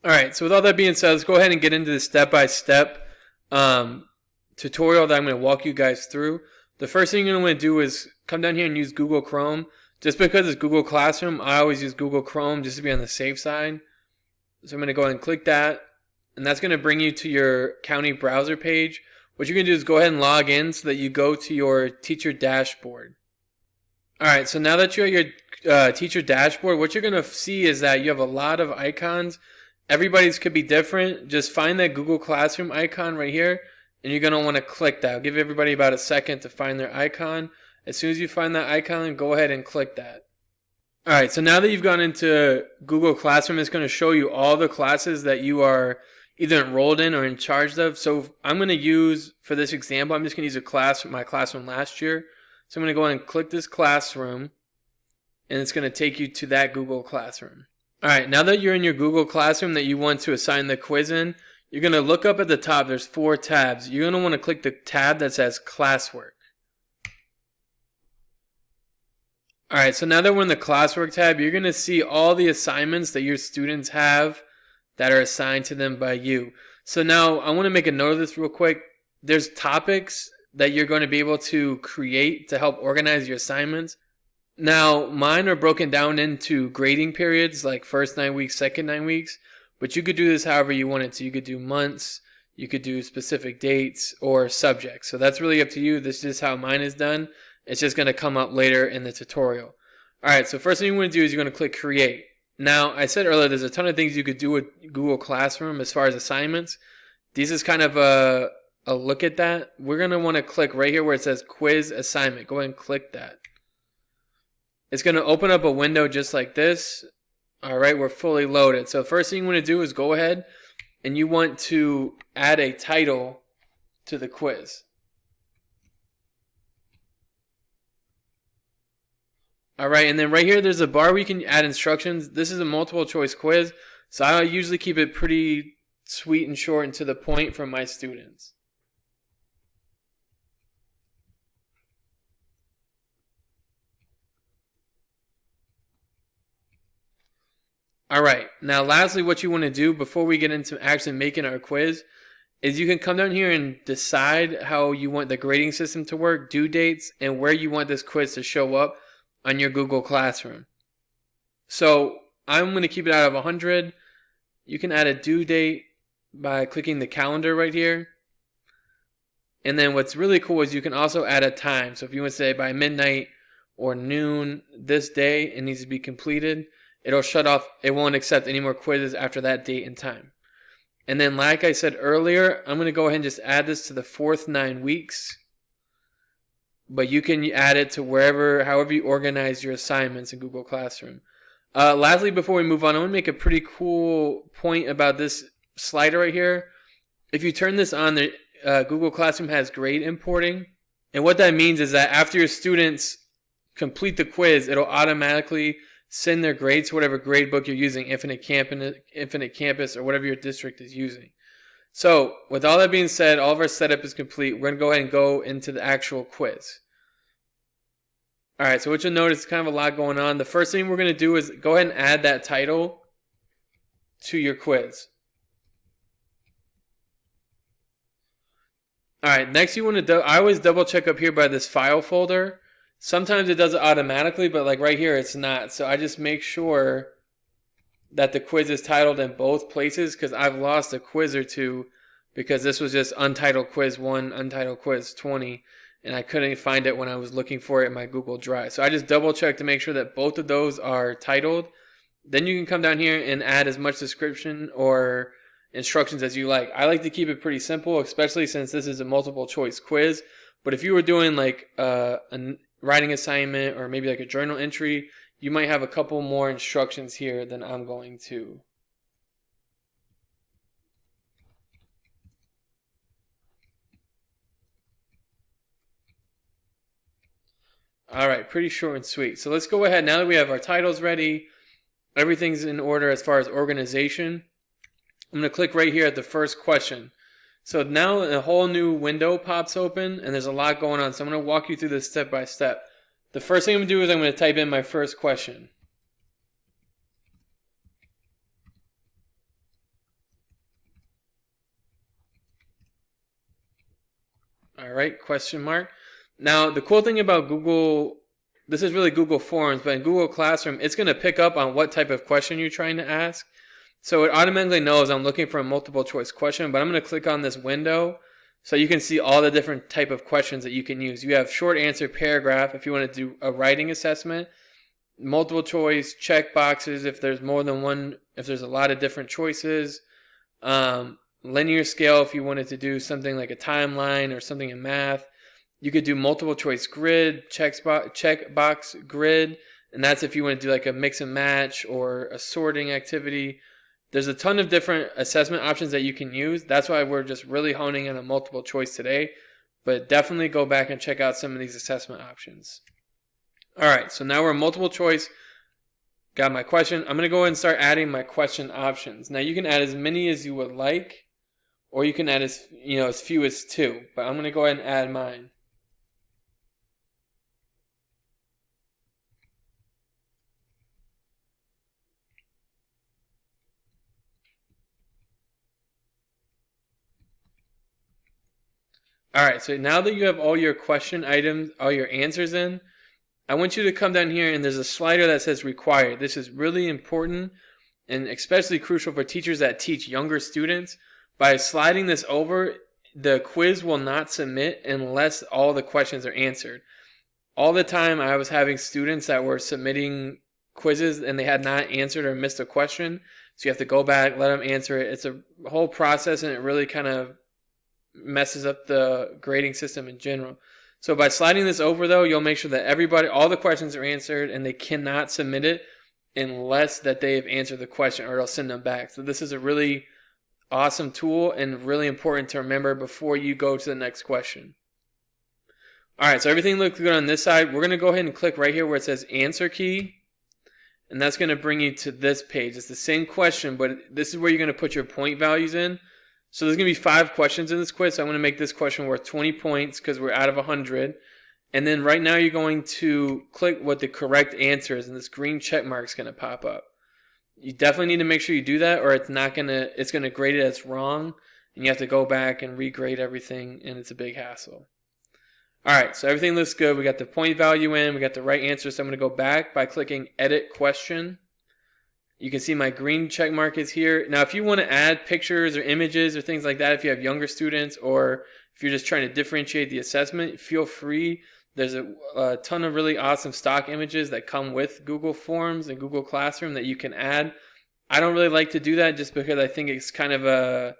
All right, so with all that being said, let's go ahead and get into the step-by-step tutorial that I'm going to walk you guys through. The first thing you're going to want to do is come down here and use Google Chrome. Just because it's Google Classroom, I always use Google Chrome just to be on the safe side. So I'm going to go ahead and click that, and that's going to bring you to your county browser page. What you're going to do is go ahead and log in so that you go to your teacher dashboard. Alright, so now that you're at your teacher dashboard, what you're going to see is that you have a lot of icons. Everybody's could be different. Just find that Google Classroom icon right here, and you're going to want to click that. I'll give everybody about a second to find their icon. As soon as you find that icon, go ahead and click that. Alright, so now that you've gone into Google Classroom, it's going to show you all the classes that you are either enrolled in or in charge of. So I'm going to use, for this example, I'm just going to use a class, my class from last year. So I'm going to go ahead and click this classroom, and it's going to take you to that Google Classroom. Alright, now that you're in your Google Classroom that you want to assign the quiz in, you're going to look up at the top. There's 4 tabs. You're going to want to click the tab that says Classwork. Alright, so now that we're in the Classwork tab, you're going to see all the assignments that your students have that are assigned to them by you. So now I want to make a note of this real quick. There's topics that you're going to be able to create to help organize your assignments. Now, mine are broken down into grading periods, like first 9 weeks, second 9 weeks, but you could do this however you wanted to. You could do months, you could do specific dates, or subjects. So that's really up to you. This is how mine is done. It's just going to come up later in the tutorial. Alright, so first thing you want to do is you're going to click Create. Now, I said earlier there's a ton of things you could do with Google Classroom as far as assignments. This is kind of a look at that. We're going to want to click right here where it says Quiz Assignment. Go ahead and click that. It's going to open up a window just like this. Alright, we're fully loaded. So first thing you want to do is go ahead and you want to add a title to the quiz. Alright, and then right here there's a bar where you can add instructions. This is a multiple choice quiz, so I usually keep it pretty sweet and short and to the point for my students. Alright, now lastly what you want to do before we get into actually making our quiz is you can come down here and decide how you want the grading system to work, due dates, and where you want this quiz to show up on your Google Classroom. So I'm going to keep it out of 100. You can add a due date by clicking the calendar right here. And then what's really cool is you can also add a time. So if you want to say by midnight or noon this day it needs to be completed, it'll shut off. It won't accept any more quizzes after that date and time. And then like I said earlier, I'm going to go ahead and just add this to the 4th 9 weeks. But you can add it to however you organize your assignments in Google Classroom. Lastly, before we move on, I want to make a pretty cool point about this slider right here. If you turn this on, Google Classroom has grade importing. And what that means is that after your students complete the quiz, it'll automatically send their grades to whatever grade book you're using, Infinite Campus, or whatever your district is using. So, with all that being said, all of our setup is complete. We're going to go ahead and go into the actual quiz. Alright, so what you'll notice is kind of a lot going on. The first thing we're going to do is go ahead and add that title to your quiz. Alright, next you want to, I always double check up here by this file folder. Sometimes it does it automatically, but like right here it's not. So I just make sure that the quiz is titled in both places, because I've lost a quiz or two because this was just Untitled Quiz 1, Untitled Quiz 20, and I couldn't find it when I was looking for it in my Google Drive. So I just double check to make sure that both of those are titled. Then you can come down here and add as much description or instructions as you like. I like to keep it pretty simple, especially since this is a multiple choice quiz. But if you were doing like a writing assignment or maybe like a journal entry, you might have a couple more instructions here than I'm going to. Alright, pretty short and sweet. So let's go ahead, now that we have our titles ready, everything's in order as far as organization, I'm going to click right here at the first question. So now a whole new window pops open and there's a lot going on. So I'm going to walk you through this step by step. The first thing I'm going to do is I'm going to type in my first question. All right, question mark. Now, the cool thing about Google, this is really Google Forms, but in Google Classroom, it's going to pick up on what type of question you're trying to ask. So it automatically knows I'm looking for a multiple choice question, but I'm going to click on this window so you can see all the different type of questions that you can use. You have short answer, paragraph if you want to do a writing assessment, multiple choice, check boxes if there's more than one, if there's a lot of different choices, linear scale if you wanted to do something like a timeline or something in math. You could do multiple choice grid, check box grid, and that's if you want to do like a mix and match or a sorting activity. There's a ton of different assessment options that you can use. That's why we're just really honing in on multiple choice today, but definitely go back and check out some of these assessment options. All right, so now we're multiple choice. Got my question. I'm going to go ahead and start adding my question options. Now you can add as many as you would like, or you can add as few as 2, but I'm going to go ahead and add mine. All right, so now that you have all your question items, all your answers in, I want you to come down here and there's a slider that says required. This is really important and especially crucial for teachers that teach younger students. By sliding this over, the quiz will not submit unless all the questions are answered. All the time I was having students that were submitting quizzes and they had not answered or missed a question. So you have to go back, let them answer it. It's a whole process and it really kind of messes up the grading system in general. So by sliding this over though, you'll make sure that all the questions are answered and they cannot submit it unless that they've answered the question or it'll send them back. So this is a really awesome tool and really important to remember before you go to the next question. Alright, so everything looks good on this side. We're going to go ahead and click right here where it says answer key. And that's going to bring you to this page. It's the same question, but this is where you're going to put your point values in. So there's going to be 5 questions in this quiz. So I'm going to make this question worth 20 points because we're out of 100. And then right now you're going to click what the correct answer is, and this green check mark is going to pop up. You definitely need to make sure you do that, or it's going to grade it as wrong, and you have to go back and regrade everything, and it's a big hassle. All right, so everything looks good. We got the point value in, we got the right answer. So I'm going to go back by clicking Edit Question. You can see my green check mark is here. Now, if you want to add pictures or images or things like that, if you have younger students or if you're just trying to differentiate the assessment, feel free. There's a ton of really awesome stock images that come with Google Forms and Google Classroom that you can add. I don't really like to do that just because I think it's kind of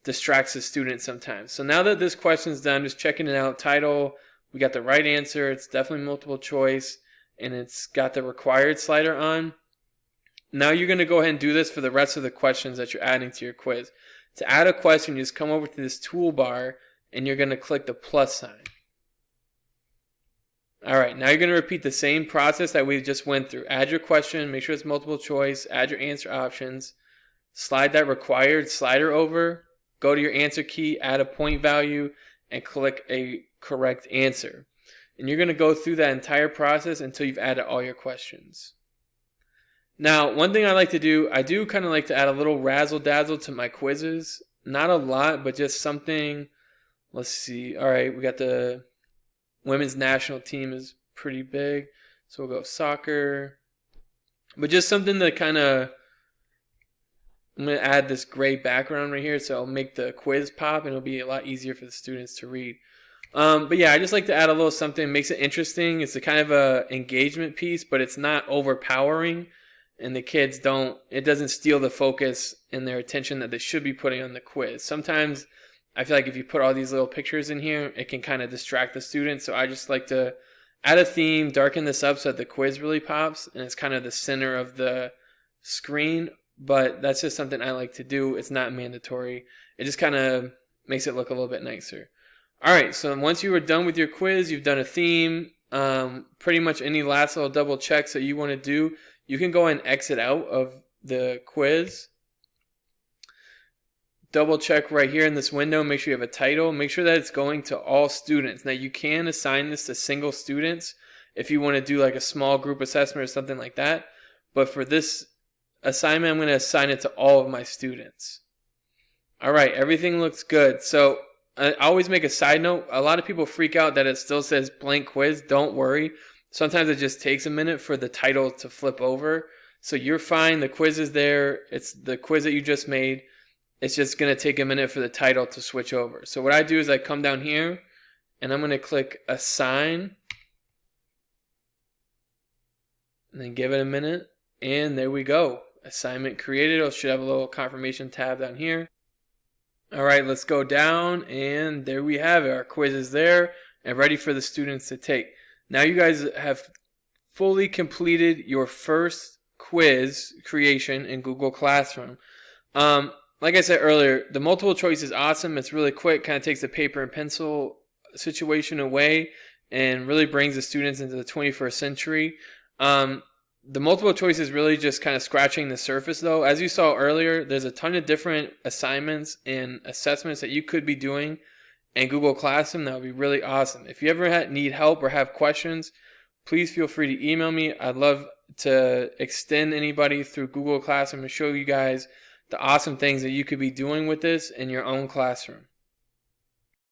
distracts the student sometimes. So now that this question's done, just checking it out. Title, we got the right answer. It's definitely multiple choice, and it's got the required slider on. Now you're going to go ahead and do this for the rest of the questions that you're adding to your quiz. To add a question, you just come over to this toolbar and you're going to click the plus sign. Alright, now you're going to repeat the same process that we just went through. Add your question, make sure it's multiple choice, add your answer options, slide that required slider over, go to your answer key, add a point value, and click a correct answer. And you're going to go through that entire process until you've added all your questions. Now, one thing I like to do, I do kind of like to add a little razzle-dazzle to my quizzes. Not a lot, but just something. Let's see. All right, we got the women's national team is pretty big. So we'll go soccer. But just something that kind of, I'm going to add this gray background right here so it'll make the quiz pop and it'll be a lot easier for the students to read. But yeah, I just like to add a little something, makes it interesting. It's a kind of a engagement piece, but it's not overpowering. And the kids it doesn't steal the focus and their attention that they should be putting on the quiz. Sometimes I feel like if you put all these little pictures in here, it can kind of distract the students. So I just like to add a theme, darken this up so that the quiz really pops and it's kind of the center of the screen. But that's just something I like to do. It's not mandatory. It just kind of makes it look a little bit nicer. All right, so once you are done with your quiz, you've done a theme, pretty much any last little double checks that you want to do, you can go and exit out of the quiz. Double check right here in this window, make sure you have a title, make sure that it's going to all students. Now you can assign this to single students if you want to do like a small group assessment or something like that. But for this assignment, I'm going to assign it to all of my students. All right, everything looks good. So I always make a side note. A lot of people freak out that it still says blank quiz. Don't worry. Sometimes it just takes a minute for the title to flip over. So you're fine. The quiz is there. It's the quiz that you just made. It's just going to take a minute for the title to switch over. So what I do is I come down here and I'm going to click assign and then give it a minute. And there we go. Assignment created. It should have a little confirmation tab down here. All right, let's go down, and there we have it. Our quiz is there and ready for the students to take. Now you guys have fully completed your first quiz creation in Google Classroom. Like I said earlier, the multiple choice is awesome. It's really quick, kind of takes the paper and pencil situation away and really brings the students into the 21st century. The multiple choice is really just kind of scratching the surface though. As you saw earlier, there's a ton of different assignments and assessments that you could be doing in Google Classroom. That would be really awesome. If you ever need help or have questions, please feel free to email me. I'd love to extend anybody through Google Classroom and show you guys the awesome things that you could be doing with this in your own classroom.